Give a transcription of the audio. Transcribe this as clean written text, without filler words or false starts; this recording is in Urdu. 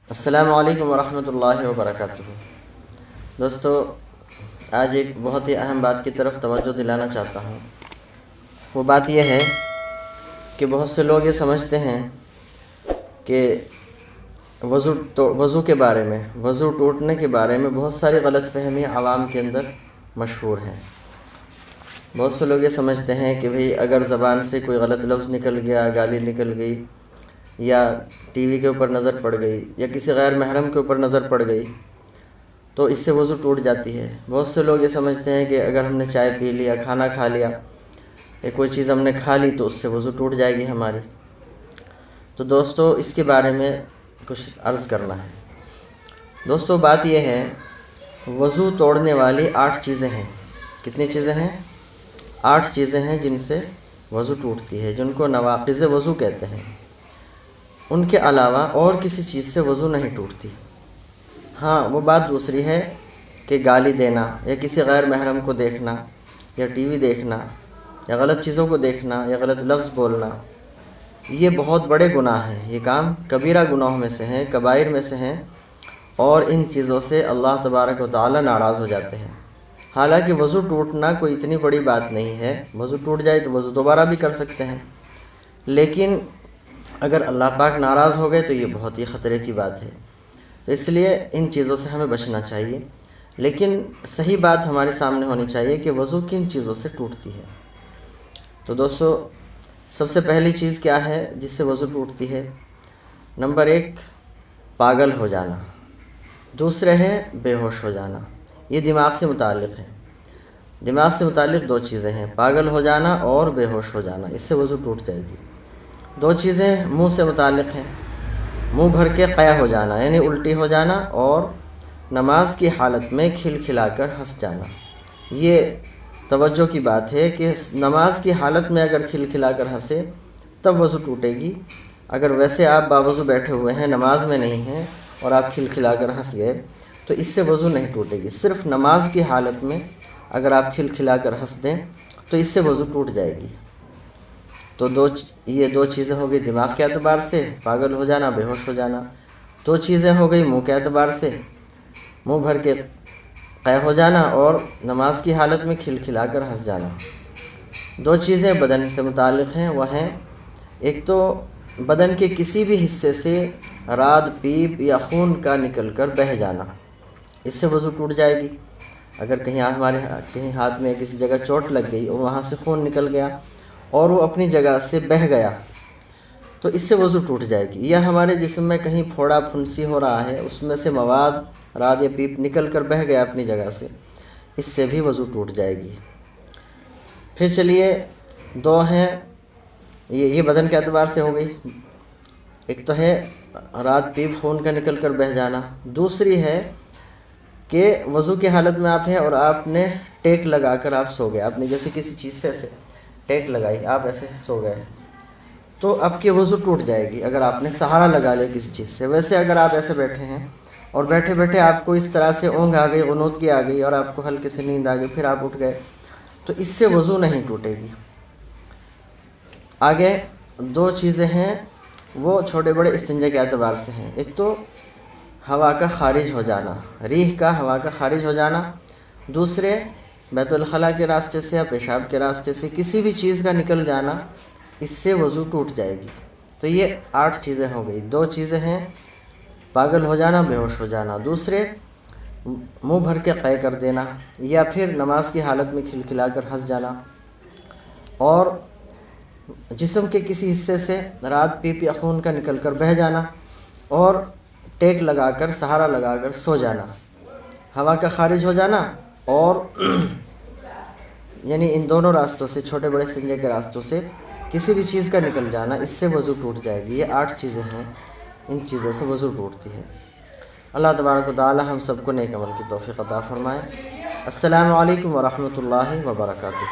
السلام علیکم ورحمۃ اللہ وبرکاتہ۔ دوستو، آج ایک بہت ہی اہم بات کی طرف توجہ دلانا چاہتا ہوں۔ وہ بات یہ ہے کہ بہت سے لوگ یہ سمجھتے ہیں کہ وضو کے بارے میں، وضو ٹوٹنے کے بارے میں بہت ساری غلط فہمی عوام کے اندر مشہور ہیں۔ بہت سے لوگ یہ سمجھتے ہیں کہ بھئی اگر زبان سے کوئی غلط لفظ نکل گیا، گالی نکل گئی، یا ٹی وی کے اوپر نظر پڑ گئی، یا کسی غیر محرم کے اوپر نظر پڑ گئی تو اس سے وضو ٹوٹ جاتی ہے۔ بہت سے لوگ یہ سمجھتے ہیں کہ اگر ہم نے چائے پی لیا، کھانا کھا لیا، یا کوئی چیز ہم نے کھا لی تو اس سے وضو ٹوٹ جائے گی ہماری۔ تو دوستو، اس کے بارے میں کچھ عرض کرنا ہے۔ دوستو، بات یہ ہے، وضو توڑنے والی 8 چیزیں ہیں۔ کتنی چیزیں ہیں؟ 8 چیزیں ہیں جن سے وضو ٹوٹتی ہے، جن کو نواقض وضو کہتے ہیں۔ ان کے علاوہ اور کسی چیز سے وضو نہیں ٹوٹتی۔ ہاں، وہ بات دوسری ہے کہ گالی دینا، یا کسی غیر محرم کو دیکھنا، یا ٹی وی دیکھنا، یا غلط چیزوں کو دیکھنا، یا غلط لفظ بولنا، یہ بہت بڑے گناہ ہیں۔ یہ کام کبیرہ گناہوں میں سے ہیں، کبائر میں سے ہیں، اور ان چیزوں سے اللہ تبارک و تعالی ناراض ہو جاتے ہیں۔ حالانکہ وضو ٹوٹنا کوئی اتنی بڑی بات نہیں ہے، وضو ٹوٹ جائے تو وضو دوبارہ بھی کر سکتے ہیں، لیکن اگر اللہ پاک ناراض ہو گئے تو یہ بہت ہی خطرے کی بات ہے۔ تو اس لیے ان چیزوں سے ہمیں بچنا چاہیے، لیکن صحیح بات ہمارے سامنے ہونی چاہیے کہ وضو کن چیزوں سے ٹوٹتی ہے۔ تو دوستو، سب سے پہلی چیز کیا ہے جس سے وضو ٹوٹتی ہے؟ نمبر 1، پاگل ہو جانا۔ دوسرے ہے بے ہوش ہو جانا۔ یہ دماغ سے متعلق ہے۔ دماغ سے متعلق 2 چیزیں ہیں، پاگل ہو جانا اور بے ہوش ہو جانا، اس سے وضو ٹوٹ جائے گی۔ 2 چیزیں منہ سے متعلق ہیں، منہ بھر کے قے ہو جانا، یعنی الٹی ہو جانا، اور نماز کی حالت میں کھلکھلا کر ہنس جانا۔ یہ توجہ کی بات ہے کہ نماز کی حالت میں اگر کھلکھلا کر ہنسے تب وضو ٹوٹے گی۔ اگر ویسے آپ باوضو بیٹھے ہوئے ہیں، نماز میں نہیں ہیں، اور آپ کھلکھلا کر ہنس گئے تو اس سے وضو نہیں ٹوٹے گی۔ صرف نماز کی حالت میں اگر آپ کھلکھلا کر ہنس دیں تو اس سے وضو ٹوٹ جائے گی۔ تو یہ 2 چیزیں ہو گئی دماغ کے اعتبار سے، پاگل ہو جانا، بے ہوش ہو جانا۔ 2 چیزیں ہو گئی منہ کے اعتبار سے، منہ بھر کے قے ہو جانا اور نماز کی حالت میں کھلکھلا کر ہنس جانا۔ 2 چیزیں بدن سے متعلق ہیں، وہ ہیں ایک تو بدن کے کسی بھی حصے سے راد، پیپ یا خون کا نکل کر بہہ جانا، اس سے وضو ٹوٹ جائے گی۔ اگر کہیں ہاتھ میں کسی جگہ چوٹ لگ گئی اور وہاں سے خون نکل گیا اور وہ اپنی جگہ سے بہہ گیا تو اس سے وضو ٹوٹ جائے گی۔ یا ہمارے جسم میں کہیں پھوڑا پھنسی ہو رہا ہے، اس میں سے مواد، راد یا پیپ نکل کر بہہ گیا اپنی جگہ سے، اس سے بھی وضو ٹوٹ جائے گی۔ پھر چلیے 2 ہیں، یہ بدن کے اعتبار سے ہو گئی۔ ایک تو ہے راد، پیپ، خون کا نکل کر بہہ جانا۔ دوسری ہے کہ وضو کی حالت میں آپ ہیں اور آپ نے ٹیک لگا کر آپ سو گئے، آپ نے جیسے کسی چیز سے ایسے ٹیک لگائی، آپ ایسے سو گئے تو اب کی وضو ٹوٹ جائے گی اگر آپ نے سہارا لگا لیا کسی چیز سے۔ ویسے اگر آپ ایسے بیٹھے ہیں اور بیٹھے بیٹھے آپ کو اس طرح سے اونگ آ گئی، غنودگی آ گئی، اور آپ کو ہلکے سے نیند آ گئی، پھر آپ اٹھ گئے تو اس سے وضو نہیں ٹوٹے گی۔ آگے 2 چیزیں ہیں، وہ چھوٹے بڑے استنجا کے اعتبار سے ہیں۔ ایک تو ہوا کا خارج ہو جانا، ریح کا، ہوا کا خارج ہو جانا۔ دوسرے بیت الخلاء کے راستے سے یا پیشاب کے راستے سے کسی بھی چیز کا نکل جانا، اس سے وضو ٹوٹ جائے گی۔ تو یہ 8 چیزیں ہو گئی۔ 2 چیزیں ہیں، پاگل ہو جانا، بے ہوش ہو جانا۔ دوسرے منہ بھر کے قے کر دینا، یا پھر نماز کی حالت میں کھلکھلا کر ہنس جانا، اور جسم کے کسی حصے سے راد، پیپ یا خون کا نکل کر بہہ جانا، اور ٹیک لگا کر، سہارا لگا کر سو جانا۔ ہوا کا خارج ہو جانا اور یعنی ان دونوں راستوں سے، چھوٹے بڑے استنجا کے راستوں سے کسی بھی چیز کا نکل جانا، اس سے وضو ٹوٹ جائے گی۔ یہ 8 چیزیں ہیں، ان چیزوں سے وضو ٹوٹتی ہے۔ اللہ تبارک و تعالی ہم سب کو نیک عمل کی توفیق عطا فرمائے۔ السلام علیکم ورحمۃ اللہ وبرکاتہ۔